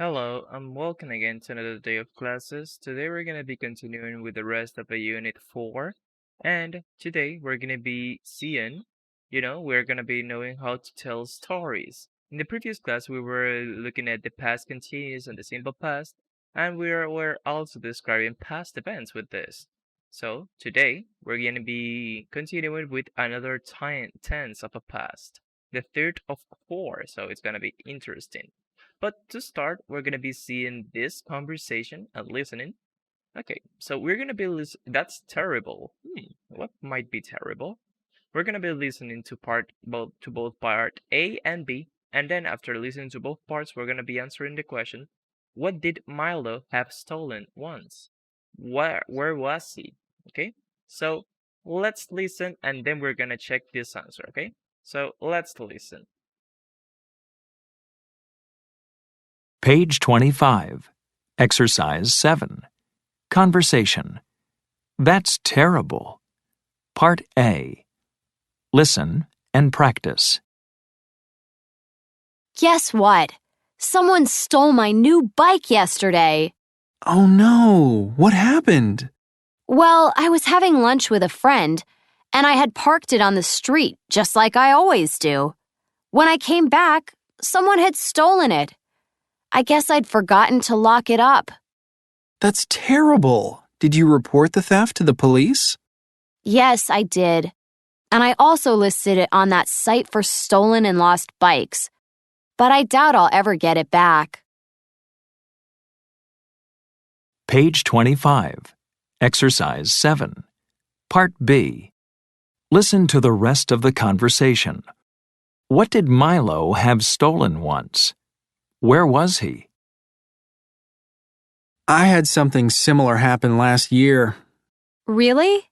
Hello, and welcome again to another day of classes. Today we're going to be continuing with the rest of the Unit 4. And today we're going to be we're going to be knowing how to tell stories. In the previous class, we were looking at the past continuous and the simple past, and we're also describing past events with this. So today we're going to be continuing with another tense of a past, the third of four, so it's going to be interesting. But to start, we're going to be seeing this conversation and listening. Okay, so we're going to be That's terrible. What might be terrible? We're going to be listening to both part A and B, and then after listening to both parts, we're going to be answering the question, what did Milo have stolen once? Where was he? Okay? So, let's listen and then we're going to check this answer, okay? So, let's listen. Page 25. Exercise 7. Conversation. That's terrible. Part A. Listen and practice. Guess what? Someone stole my new bike yesterday. Oh no, what happened? Well, I was having lunch with a friend, and I had parked it on the street, just like I always do. When I came back, someone had stolen it. I guess I'd forgotten to lock it up. That's terrible. Did you report the theft to the police? Yes, I did. And I also listed it on that site for stolen and lost bikes. But I doubt I'll ever get it back. Page 25. Exercise 7. Part B. Listen to the rest of the conversation. What did Milo have stolen once? Where was he? I had something similar happen last year. Really?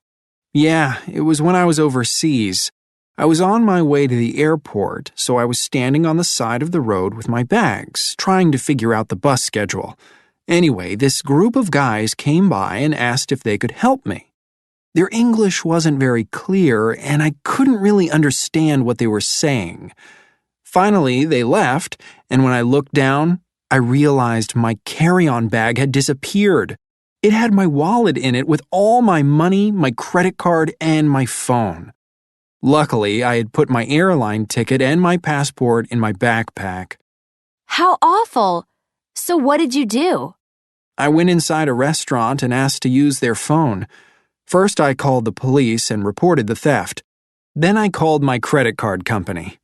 Yeah, it was when I was overseas. I was on my way to the airport, so I was standing on the side of the road with my bags, trying to figure out the bus schedule. Anyway, this group of guys came by and asked if they could help me. Their English wasn't very clear, and I couldn't really understand what they were saying. Finally, they left, and when I looked down, I realized my carry-on bag had disappeared. It had my wallet in it with all my money, my credit card, and my phone. Luckily, I had put my airline ticket and my passport in my backpack. How awful! So what did you do? I went inside a restaurant and asked to use their phone. First, I called the police and reported the theft. Then I called my credit card company.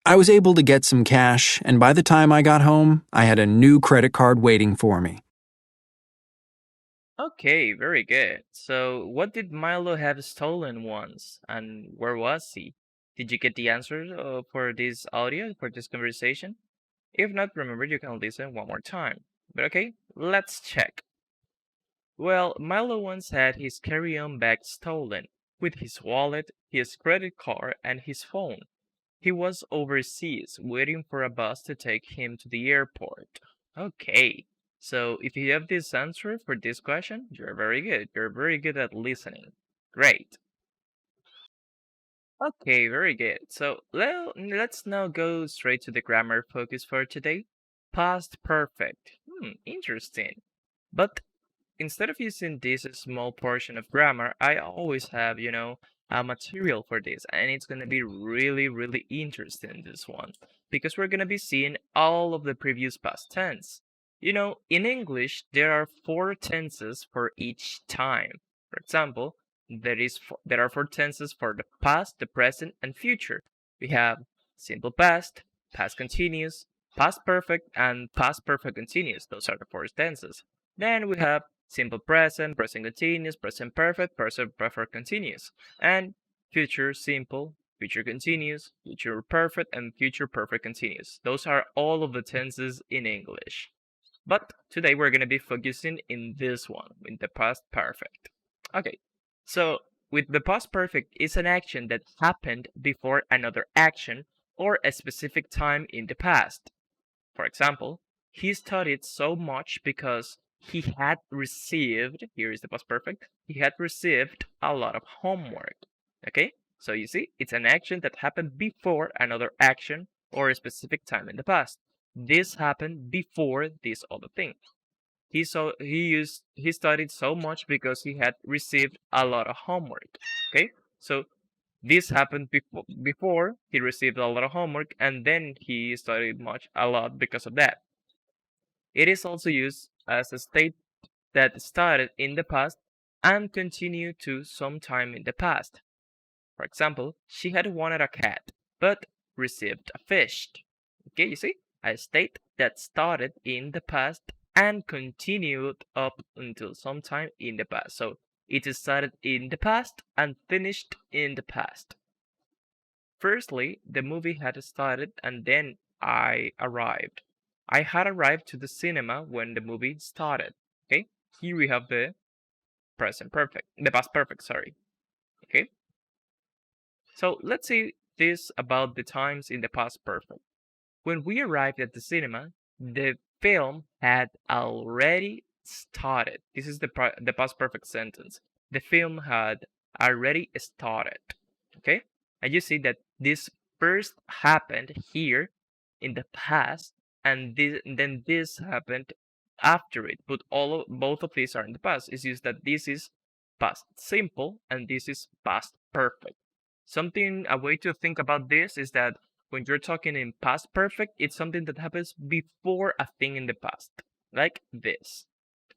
I was able to get some cash, and by the time I got home, I had a new credit card waiting for me. Okay, very good. So, what did Milo have stolen once, and where was he? Did you get the answer for this audio, for this conversation? If not, remember you can listen one more time. But okay, let's check. Well, Milo once had his carry-on bag stolen, with his wallet, his credit card, and his phone. He was overseas, waiting for a bus to take him to the airport. Okay, so if you have this answer for this question, you're very good. You're very good at listening. Great. Okay, very good. So let's now go straight to the grammar focus for today. Past perfect. Interesting. But instead of using this small portion of grammar, I always have, a material for this, and it's going to be really, really interesting, this one, because we're going to be seeing all of the previous past tense. In English, there are four tenses for each time. For example, there are four tenses for the past, the present, and future. We have simple past, past continuous, past perfect, and past perfect continuous. Those are the four tenses. Then we have simple present, present continuous, present perfect, present perfect continuous, and future simple, future continuous, future perfect, and future perfect continuous. Those are all of the tenses in English. But today we're going to be focusing in this one, in the past perfect. Okay, so with the past perfect, it's an action that happened before another action or a specific time in the past. For example, he studied so much because he had received, here is the past perfect, he had received a lot of homework. Okay? So you see, it's an action that happened before another action or a specific time in the past. this happened before this other thing. He studied so much because he had received a lot of homework. Okay, so this happened before he received a lot of homework, and then he studied a lot because of that. It is also used as a state that started in the past and continued to sometime in the past. For example, she had wanted a cat, but received a fish. Okay, you see? A state that started in the past and continued up until sometime in the past. So it started in the past and finished in the past. Firstly, the movie had started and then I arrived. I had arrived to the cinema when the movie started. Okay, here we have the past perfect, sorry. Okay, so let's see this about the times in the past perfect. When we arrived at the cinema, the film had already started. This is the past perfect sentence. The film had already started. Okay? And you see that this first happened here in the past, and then this happened after it. But both of these are in the past. It's just that this is past simple and this is past perfect. A way to think about this is that when you're talking in past perfect, it's something that happens before a thing in the past, like this.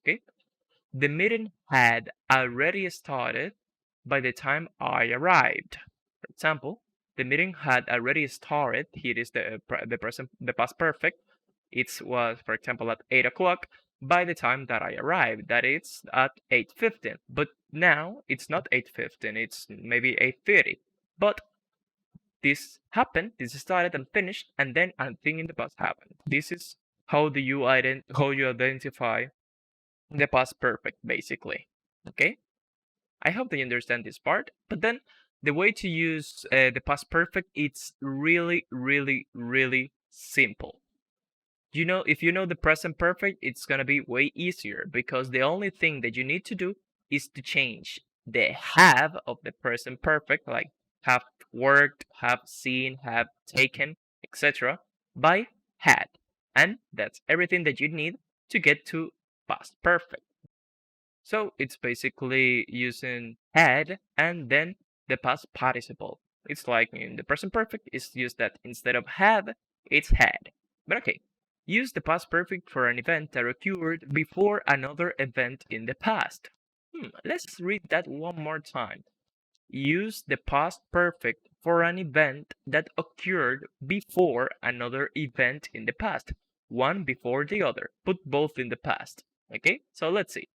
Okay? The meeting had already started by the time I arrived. For example, the meeting had already started. Here is the past perfect. It was, for example, at 8 o'clock by the time that I arrived. That is at 8:15. But now it's not 8:15. It's maybe 8:30. But this happened, this started and finished, and then a thing in the past happened. This is how you identify the past perfect, basically. Okay, I hope that you understand this part. But then the way to use the past perfect, it's really, really, really simple. If you know the present perfect, it's gonna be way easier because the only thing that you need to do is to change the have of the present perfect, like have worked, have seen, have taken, etc., by had. And that's everything that you need to get to past perfect. So it's basically using had and then the past participle. It's like in the present perfect, it's just that instead of have, it's had. But okay, use the past perfect for an event that occurred before another event in the past. Let's read that one more time. Use the past perfect for an event that occurred before another event in the past. One before the other. Put both in the past. Okay, so let's see.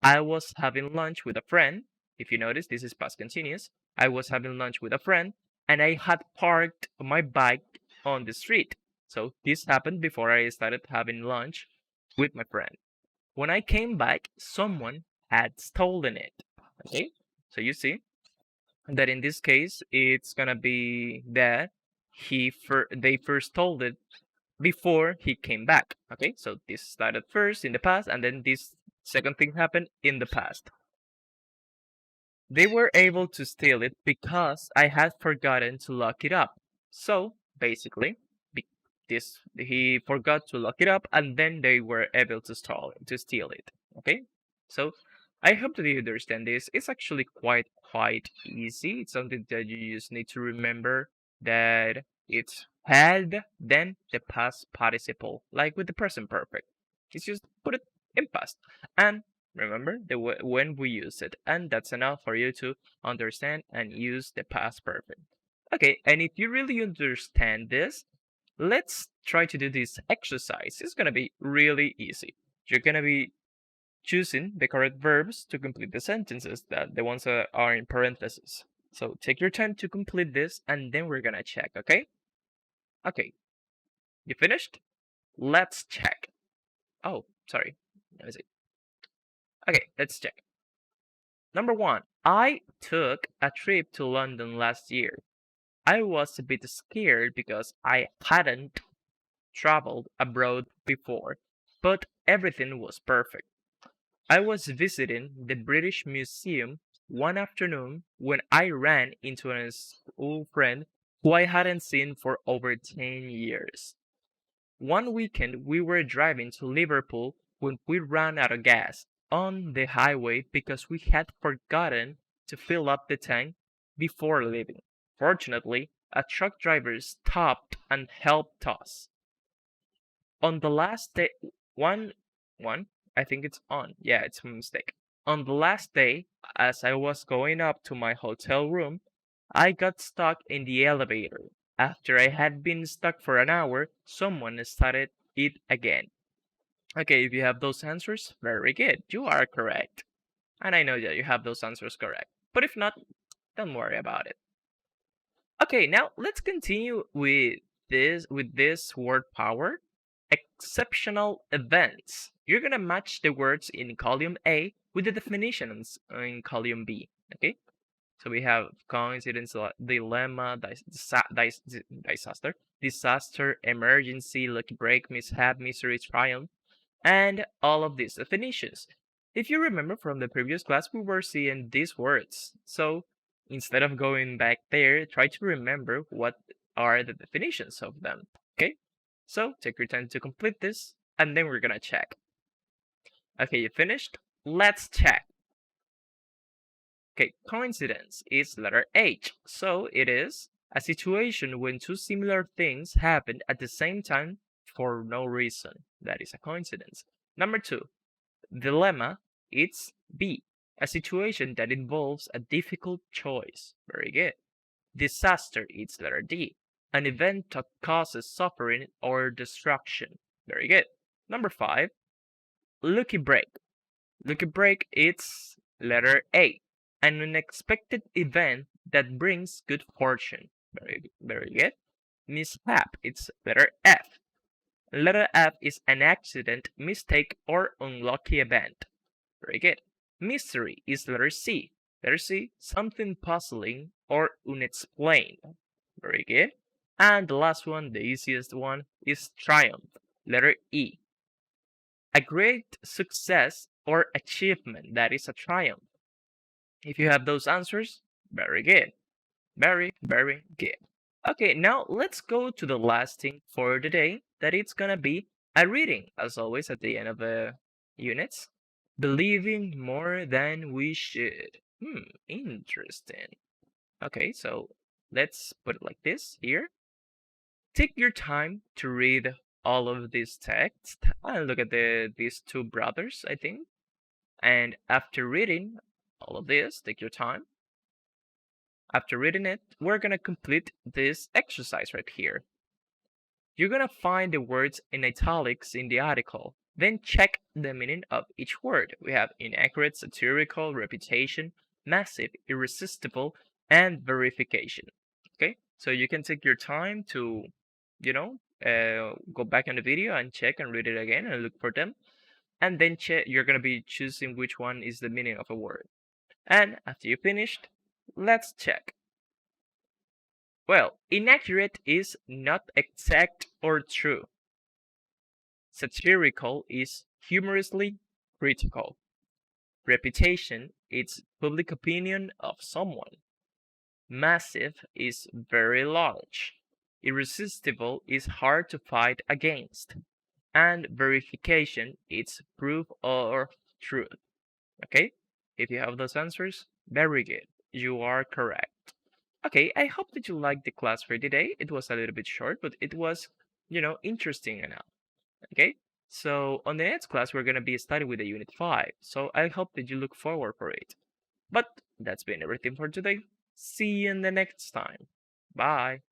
I was having lunch with a friend. If you notice, this is past continuous. I was having lunch with a friend and I had parked my bike on the street. So this happened before I started having lunch with my friend. When I came back, someone had stolen it. Okay? So you see that in this case, it's gonna be that they first stole it before he came back. Okay, so this started first in the past, and then this second thing happened in the past. They were able to steal it because I had forgotten to lock it up. So basically, he forgot to lock it up, and then they were able to steal it. Okay, so I hope that you understand this. It's actually quite easy. It's something that you just need to remember that it's had then the past participle, like with the present perfect. It's just put it in past and remember when we use it, and that's enough for you to understand and use the past perfect. Okay, and if you really understand this, let's try to do this exercise. It's gonna be really easy. You're gonna be choosing the correct verbs to complete the sentences, the ones that are in parentheses. So take your time to complete this, and then we're gonna check, okay? Okay, you finished? Let's check. Oh, sorry. Let me see. Okay, let's check. Number one, I took a trip to London last year. I was a bit scared because I hadn't traveled abroad before, but everything was perfect. I was visiting the British Museum one afternoon when I ran into an old friend who I hadn't seen for over 10 years. One weekend we were driving to Liverpool when we ran out of gas on the highway because we had forgotten to fill up the tank before leaving. Fortunately, a truck driver stopped and helped us. On the last day, one, one, I think it's on. Yeah, it's a mistake. On the last day, as I was going up to my hotel room, I got stuck in the elevator. After I had been stuck for an hour, someone started it again. Okay, if you have those answers, very good. You are correct. And I know that you have those answers correct. But if not, don't worry about it. Okay, now let's continue with this word power. Exceptional events. You're gonna match the words in column A with the definitions in column B. Okay, so we have coincidence, dilemma, disaster, emergency, lucky break, mishap, misery, triumph, and all of these definitions. If you remember from the previous class, we were seeing these words. So instead of going back there, try to remember what are the definitions of them. Okay? So take your time to complete this, and then we're gonna check. Okay, you finished? Let's check. Okay, coincidence is letter H. So it is a situation when two similar things happen at the same time for no reason. That is a coincidence. Number two, dilemma, it's B. A situation that involves a difficult choice. Very good. Disaster, it's letter D. An event that causes suffering or destruction. Very good. Number five, lucky break. Lucky break, it's letter A. An unexpected event that brings good fortune. Very good. Mishap, it's letter F. Letter F is an accident, mistake, or unlucky event. Very good. Mystery is letter C. Letter C, something puzzling or unexplained. Very good. And the last one, the easiest one, is triumph. Letter E. A great success or achievement that is a triumph. If you have those answers, very good. Very, very good. Okay, now let's go to the last thing for the day, that it's gonna be a reading, as always, at the end of the units. Believing more than we should. Interesting. Okay, so let's put it like this here. Take your time to read all of this text and look at these two brothers, I think. And after reading all of this, take your time. After reading it, we're gonna complete this exercise right here. You're gonna find the words in italics in the article. Then check the meaning of each word. We have inaccurate, satirical, reputation, massive, irresistible, and verification. Okay, so you can take your time to, go back in the video and check and read it again and look for them. And then you're gonna be choosing which one is the meaning of a word. And after you finished, let's check. Well, inaccurate is not exact or true. Satirical is humorously critical. Reputation is public opinion of someone. Massive is very large. Irresistible is hard to fight against. And verification is proof of truth. Okay? If you have those answers, very good. You are correct. Okay, I hope that you liked the class for today. It was a little bit short, but it was, interesting enough. Okay? So on the next class, we're going to be starting with the Unit 5. So I hope that you look forward for it. But that's been everything for today. See you in the next time. Bye.